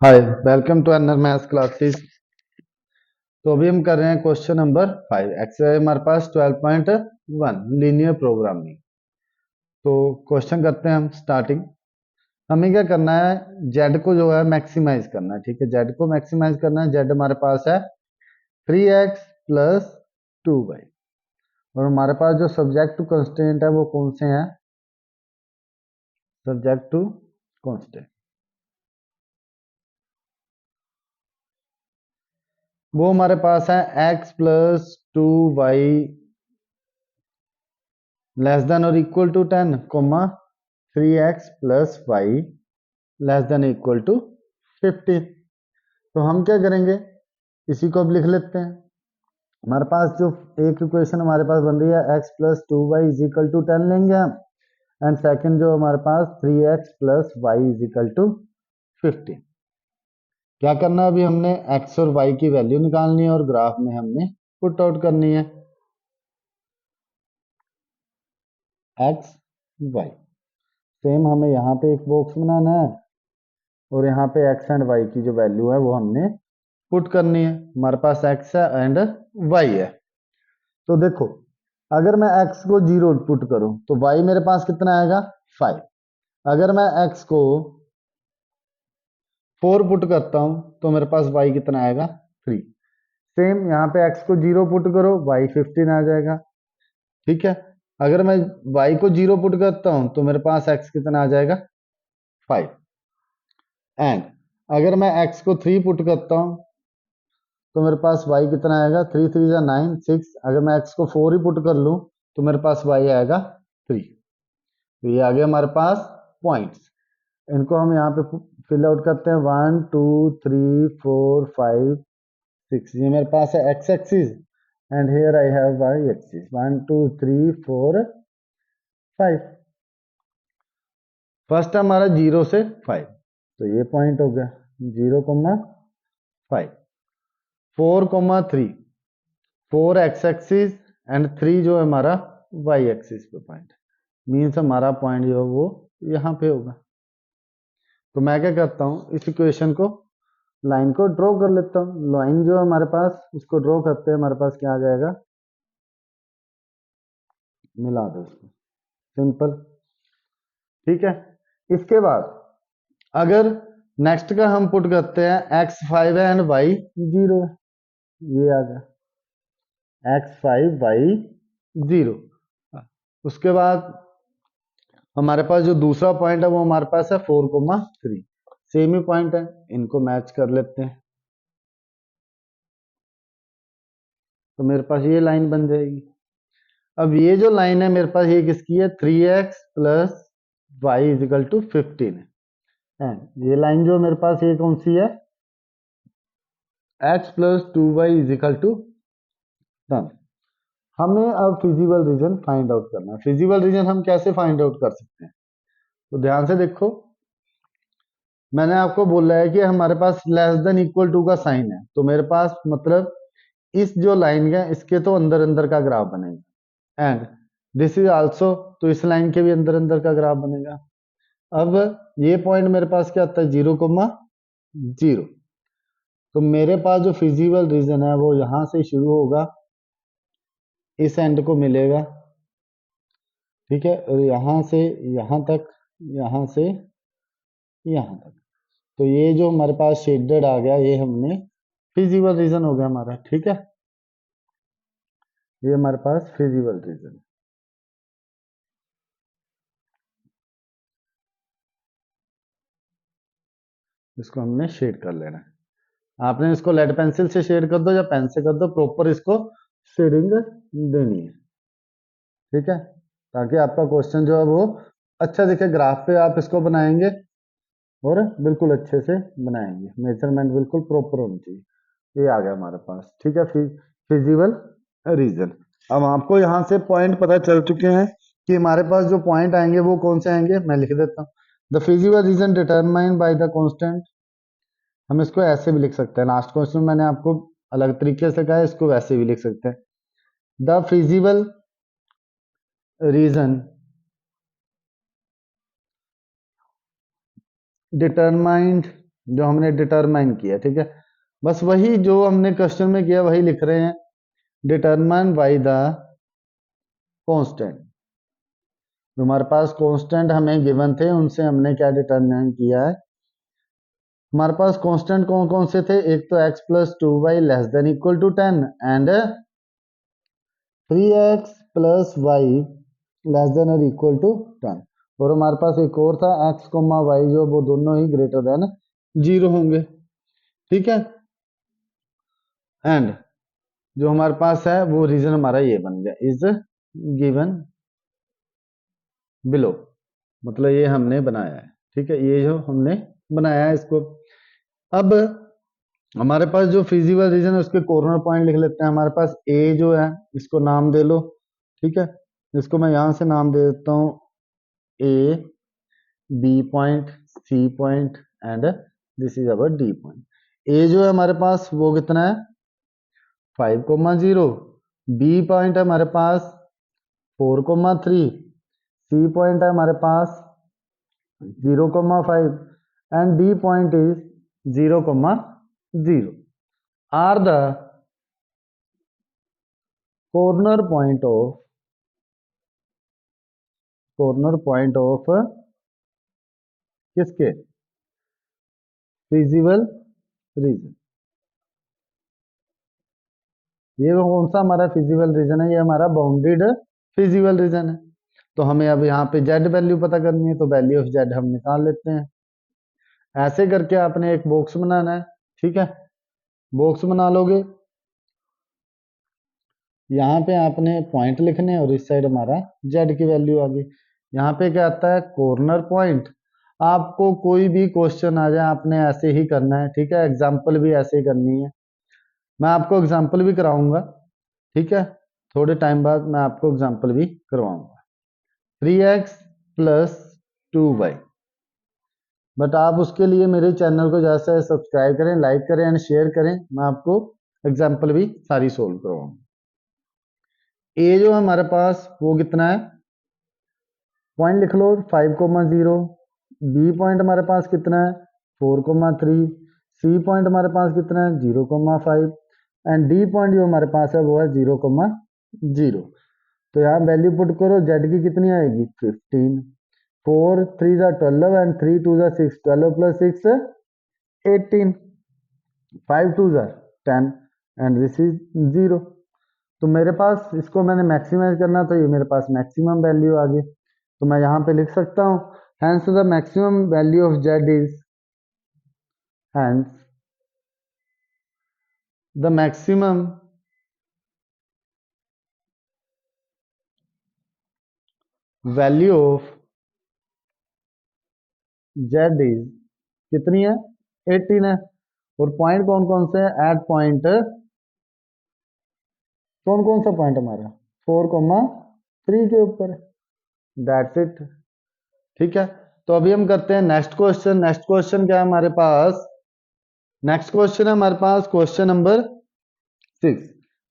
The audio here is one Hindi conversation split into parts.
Hi, welcome to our maths classes. तो अभी हम कर रहे हैं क्वेश्चन नंबर 5 एक्सरसाइज हमारे पास 12.1 लीनियर प्रोग्रामिंग। तो क्वेश्चन करते हैं हम स्टार्टिंग। हमें क्या करना है, जेड को जो है मैक्सिमाइज करना है। ठीक है, जेड को मैक्सिमाइज करना है। जेड हमारे पास है 3x प्लस 2y और हमारे पास जो सब्जेक्ट टू कंस्टेंट है वो कौन से हैं, सब्जेक्ट टू कांस्टेंट। वो हमारे पास है x plus 2y less than और equal to 10 comma 3x plus y less than equal to 50। तो हम क्या करेंगे, इसी को अब लिख लेते हैं। हमारे पास जो एक इक्वेशन हमारे पास बन रही है x plus 2y is equal to 10 लेंगे हम, एंड सेकंड जो हमारे पास 3x plus y is equal to 50। क्या करना है, अभी हमने x और y की वैल्यू निकालनी है और ग्राफ में हमने पुट आउट करनी है x y। सेम हमें यहाँ पे एक बॉक्स बनाना है और यहाँ पे x एंड y की जो वैल्यू है वो हमने पुट करनी है। हमारे पास x है एंड y है। तो देखो, अगर मैं x को 0 पुट करूं तो y मेरे पास कितना आएगा 5। अगर मैं x को 4 पुट करता हूं तो मेरे पास y कितना आएगा 3। सेम यहाँ पे x को 0 पुट करो, y 15 आ जाएगा। ठीक है, अगर मैं y को 0 पुट करता हूं तो मेरे पास x कितना आ जाएगा 5। एंड अगर मैं x को 3 पुट करता हूं तो मेरे पास y कितना आएगा 3 3 जा 9 6। अगर मैं x को 4 ही पुट कर लूं तो मेरे पास y आएगा 3। तो ये आ गया हमारे पास पॉइंट्स। इनको हम यहाँ पे फिल आउट करते हैं 1 2 3 4 5 6। ये मेरे पास है x axis and here I have y axis. 1 2 3 4 5। First हमारा 0 से 5, तो ये पॉइंट हो गया 0,5। 4,3 4 x एक्सिस एंड 3 जो है हमारा y एक्सिस पे पॉइंट, मीन्स हमारा पॉइंट जो है वो यहाँ पे होगा। तो मैं क्या करता हूँ, इस इक्वेशन को लाइन को ड्रॉ कर लेता हूँ। लाइन जो है हमारे पास उसको ड्रॉ करते हैं, हमारे पास क्या आ जाएगा, मिला दो इसको, सिंपल। ठीक है, इसके बाद अगर नेक्स्ट का हम पुट करते हैं x 5 है एंड y 0 है, ये आ गया x 5 y 0। उसके बाद हमारे पास जो दूसरा पॉइंट है वो हमारे पास है 4,3। सेम ही पॉइंट है, इनको मैच कर लेते हैं तो मेरे पास ये लाइन बन जाएगी। अब ये जो लाइन है मेरे पास ये किसकी है, 3x plus Y is equal to 15 है। ये लाइन जो मेरे पास ये कौन सी है, x plus 2y is equal to 10। हमें अब फिजिबल रीजन फाइंड आउट करना है। फिजिबल रीजन हम कैसे फाइंड आउट कर सकते हैं, तो ध्यान से देखो। मैंने आपको बोला है कि हमारे पास लेस देन इक्वल टू का साइन है, तो मेरे पास मतलब इस जो लाइन है इसके तो अंदर अंदर का ग्राफ बनेगा, एंड दिस इज आल्सो, तो इस लाइन के भी अंदर अंदर का ग्राफ बनेगा। अब ये पॉइंट मेरे पास क्या आता है 0,0। तो मेरे पास जो फिजिबल रीजन है वो यहां से शुरू होगा, इस एंड को मिलेगा। ठीक है, और यहां से यहां तक, यहां से यहां तक। तो ये जो हमारे पास शेडेड आ गया ये हमने फिजिबल रीजन हो गया हमारा। ठीक है, ये हमारे पास फिजिबल रीजन। इसको हमने शेड कर लेना है। आपने इसको लेड पेंसिल से शेड कर दो या पेन से कर दो, प्रॉपर इसको शेडिंग देनी है। ठीक है, ताकि आपका क्वेश्चन जो है वो अच्छा दिखे। ग्राफ पे आप इसको बनाएंगे और बिल्कुल अच्छे से बनाएंगे, मेजरमेंट बिल्कुल प्रॉपर होनी चाहिए। ये आ गया हमारे पास। ठीक है, फिजिबल रीजन। अब आपको यहाँ से पॉइंट पता चल चुके हैं कि हमारे पास जो पॉइंट आएंगे वो कौन से आएंगे, मैं लिख देता हूँ। The feasible region determined by the constant. हम इसको ऐसे भी लिख सकते हैं, लास्ट क्वेश्चन मैंने आपको अलग तरीके से कहा है, इसको वैसे भी लिख सकते हैं। द फिजिबल रीजन determined जो हमने डिटरमाइन किया, ठीक है। बस वही जो हमने क्वेश्चन में किया वही लिख रहे हैं, डिटरमाइन बाय द कांस्टेंट। जो हमारे पास कांस्टेंट हमें गिवन थे उनसे हमने क्या डिटरमाइन किया है। हमारे पास कांस्टेंट कौन कौन से थे, एक तो x plus 2y less than equal to 10 and 3x plus y less than और इक्वल टू 10। और हमारे पास एक और था x कोमा वाई, जो वो दोनों ही ग्रेटर देन 0 होंगे, ठीक है। एंड जो हमारे पास है वो रीजन हमारा ये बन गया, इज गिवन बिलो, मतलब ये हमने बनाया है, ठीक है। ये जो हमने बनाया है इसको, अब हमारे पास जो फिजिबल रीजन है उसके कॉर्नर पॉइंट लिख लेते हैं। हमारे पास ए जो है इसको नाम दे लो, ठीक है। इसको मैं यहां से नाम दे देता हूं A, B point, C point and this is our D point. A जो है हमारे पास वो कितना है 5,0, बी पॉइंट है हमारे पास 4,3, सी पॉइंट है हमारे पास 0,5 and D point is 0,0 are the corner point of किसके फिजिबल रीजन। ये कौन सा हमारा फिजिबल रीजन है, ये हमारा बाउंडेड फिजिबल रीजन है। तो हमें अब यहाँ पे जेड वैल्यू पता करनी है, तो वैल्यू ऑफ जेड हम निकाल लेते हैं। ऐसे करके आपने एक बॉक्स बनाना है, ठीक है। बॉक्स बना लोगे, यहाँ पे आपने पॉइंट लिखने और इस साइड हमारा जेड की वैल्यू आ गई। यहाँ पे क्या आता है कॉर्नर पॉइंट। आपको कोई भी क्वेश्चन आ जाए आपने ऐसे ही करना है, ठीक है। एग्जाम्पल भी ऐसे ही करनी है, मैं आपको एग्जाम्पल भी कराऊंगा, ठीक है। थोड़े टाइम बाद मैं आपको एग्जाम्पल भी करवाऊंगा। 3x प्लस 2y, बट आप उसके लिए मेरे चैनल को जैसा सब्सक्राइब करें, लाइक करें एंड शेयर करें। मैं आपको एग्जाम्पल भी सारी सोल्व करवाऊंगा। ए जो हमारे पास वो कितना है, पॉइंट लिख लो 5,0, बी पॉइंट हमारे पास कितना है 4,3, सी पॉइंट हमारे पास कितना है 0,5 एंड डी पॉइंट जो हमारे पास है वो है 0,0। तो यहाँ वैल्यू पुट करो, जेड की कितनी आएगी 15, 4 3 जा 12 एंड 3 2 जा 6, 12 प्लस 6 18, 5 2 जा 10 एंड दिस इज 0। तो मेरे पास इसको मैंने मैक्सिमाइज करना, तो ये मेरे पास मैक्सिमम वैल्यू आ गई। तो मैं यहाँ पे लिख सकता हूँ hence the maximum value of z is hence the maximum value of z is कितनी है 18 है। और पॉइंट कौन कौन से है एट पॉइंट, कौन कौन सा पॉइंट हमारा 4,3 के ऊपर है, दैट्स इट, ठीक है। तो अभी हम करते हैं नेक्स्ट क्वेश्चन। नेक्स्ट क्वेश्चन क्या है हमारे पास, नेक्स्ट क्वेश्चन है हमारे पास क्वेश्चन नंबर 6।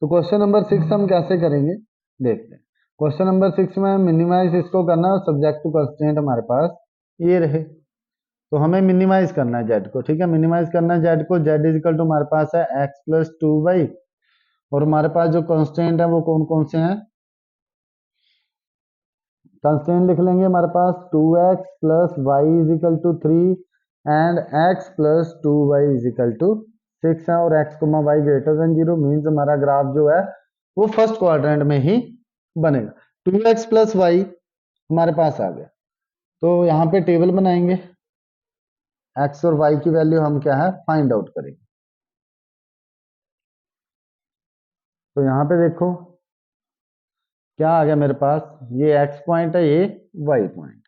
तो क्वेश्चन नंबर 6 हम कैसे करेंगे देखते हैं। क्वेश्चन नंबर 6 में मिनिमाइज इसको करना है, सब्जेक्ट टू कंस्ट्रेंट हमारे पास ये रहे। तो हमें मिनिमाइज करना है जेड को, ठीक है। मिनिमाइज करना है जेड को, जेड इज इक्वल टू हमारे पास है एक्स प्लस 2y, और हमारे पास जो कंस्ट्रेंट है वो कौन कौन से हैं, कंस्ट्रेंट लिख लेंगे हमारे पास 2x plus y is equal to 3 and x plus 2y is equal to 6 है। और x comma y greater than 0 means हमारा ग्राफ जो है वो फर्स्ट क्वाड्रेंट में ही बनेगा। 2x प्लस वाई हमारे पास आ गया, तो यहाँ पे टेबल बनाएंगे, x और y की वैल्यू हम क्या है फाइंड आउट करेंगे। तो यहाँ पे देखो क्या आ गया मेरे पास, ये x पॉइंट है, ये y पॉइंट,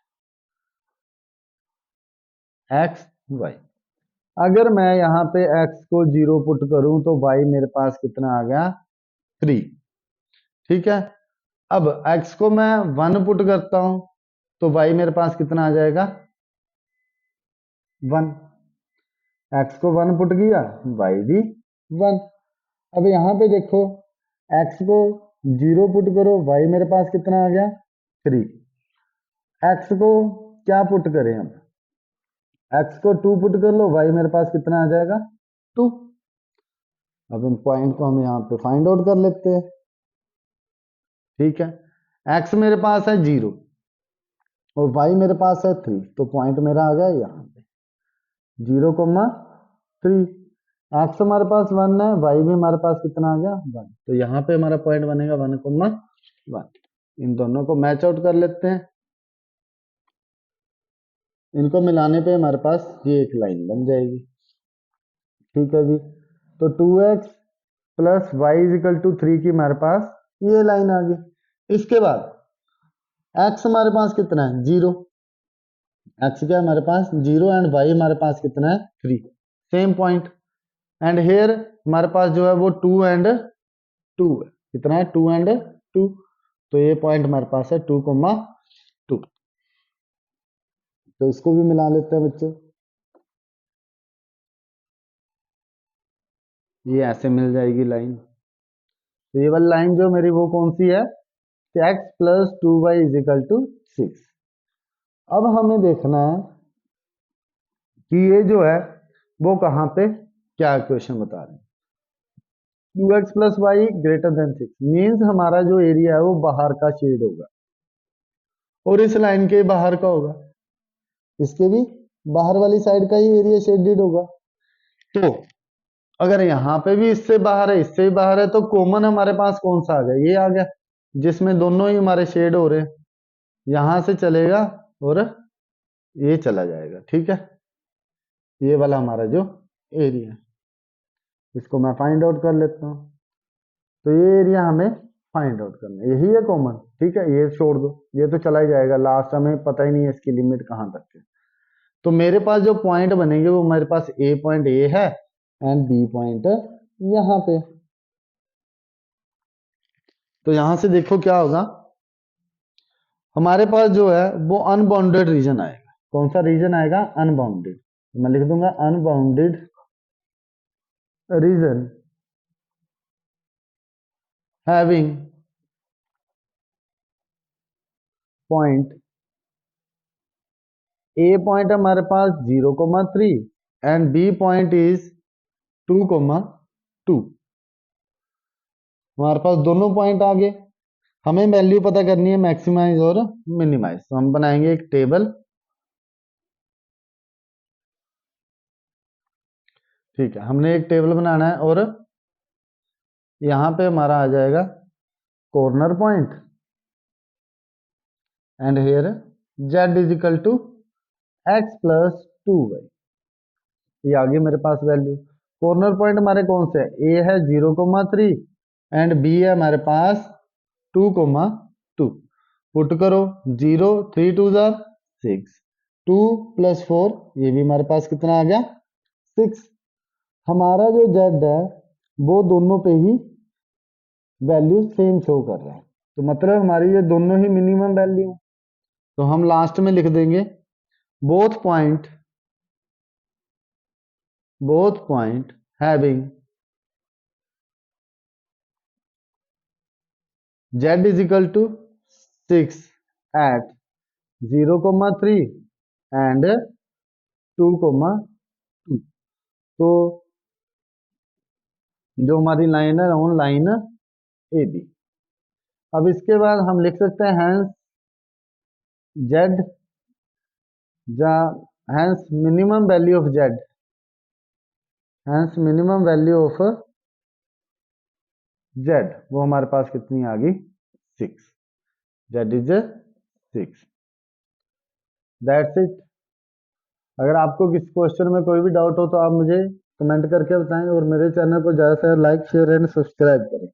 x y। अगर मैं यहाँ पे x को 0 पुट करूं तो y मेरे पास कितना आ गया 3, ठीक है। अब x को मैं 1 पुट करता हूं तो y मेरे पास कितना आ जाएगा 1, x को 1 पुट किया y भी 1। अब यहाँ पे देखो x को 0 पुट करो, y मेरे पास कितना आ गया 3। x को क्या पुट करें हम, x को 2 पुट कर लो, y मेरे पास कितना आ जाएगा 2। अब इन पॉइंट को हम यहाँ पे फाइंड आउट कर लेते हैं। ठीक है, x मेरे पास है 0 और y मेरे पास है 3, तो पॉइंट मेरा आ गया यहाँ पे 0,3। x हमारे पास 1 है, y भी हमारे पास कितना आ गया 1, तो यहाँ पे हमारा पॉइंट बनेगा 1,1। इन दोनों को मैच आउट कर लेते हैं, इनको मिलाने पे हमारे पास ये एक लाइन बन जाएगी। ठीक है जी, तो 2x plus Y is equal to 3 की हमारे पास ये लाइन आ गई। इसके बाद x हमारे पास कितना है 0, x क्या है हमारे पास 0 एंड y हमारे पास कितना है 3, सेम पॉइंट। एंड हेयर हमारे पास जो है वो 2 एंड 2 है, कितना है 2 एंड 2, तो ये पॉइंट हमारे पास है 2,2। तो इसको भी मिला लेते हैं बच्चों, ये ऐसे मिल जाएगी लाइन। तो ये वाली लाइन जो मेरी वो कौन सी है, x plus 2y is equal to 6। अब हमें देखना है कि ये जो है वो कहाँ पे क्या क्वेश्चन बता रहे हैं। 2x plus y greater than 6 means हमारा जो एरिया है वो बाहर का शेड होगा और इस लाइन के बाहर का होगा, इसके भी बाहर वाली साइड का ही एरिया शेडेड होगा। तो अगर यहाँ पे भी इससे बाहर है इससे भी बाहर है, तो कॉमन हमारे पास कौन सा आ गया, ये आ गया, जिसमें दोनों ही हमारे शेड हो रहे हैं। यहां से चलेगा और ये चला जाएगा। ठीक है, ये वाला हमारा जो एरिया है इसको मैं फाइंड आउट कर लेता हूँ। तो ये एरिया हमें फाइंड आउट करना है, यही है कॉमन। ठीक है, ये छोड़ दो, ये तो चला ही जाएगा, लास्ट हमें पता ही नहीं है इसकी लिमिट कहाँ तक है। तो मेरे पास जो पॉइंट बनेंगे वो मेरे पास ए पॉइंट ए है एंड बी पॉइंट यहाँ पे। तो यहां से देखो क्या होगा, हमारे पास जो है वो अनबाउंडेड रीजन आएगा। कौन सा रीजन आएगा, अनबाउंडेड। मैं लिख दूंगा अनबाउंडेड रीजन हैविंग पॉइंट, ए पॉइंट हमारे पास 0,3 एंड बी पॉइंट इज 2,2। हमारे पास दोनों पॉइंट आ गए, हमें वैल्यू पता करनी है मैक्सिमाइज और मिनिमाइज। तो हम बनाएंगे एक टेबल। ठीक है, हमने एक टेबल बनाना है और यहाँ पे हमारा आ जाएगा corner point and here z is equal to x plus 2y। ये आ गई मेरे पास वैल्यू। कॉर्नर पॉइंट हमारे कौन से है, a है 0,3 एंड b है हमारे पास 2,2। पुट करो 0 3 2 6, 2 प्लस 4 ये भी हमारे पास कितना आ गया 6। हमारा जो z है वो दोनों पे ही वैल्यू सेम शो कर रहा है, तो मतलब हमारी ये दोनों ही मिनिमम वैल्यू। तो हम लास्ट में लिख देंगे both point having z is equal to 6 at 0,3 and 2,2। तो जो हमारी लाइन है ऑन लाइन ए बी। अब इसके बाद हम लिख सकते हैं हैंस जेड जा hence minimum value of z, hence minimum value of z वो हमारे पास कितनी आ गई 6, जेड इज 6। That's it. अगर आपको किसी क्वेश्चन में कोई भी डाउट हो तो आप मुझे कमेंट करके बताएं और मेरे चैनल को ज़्यादा से ज़्यादा लाइक शेयर एंड सब्सक्राइब करें।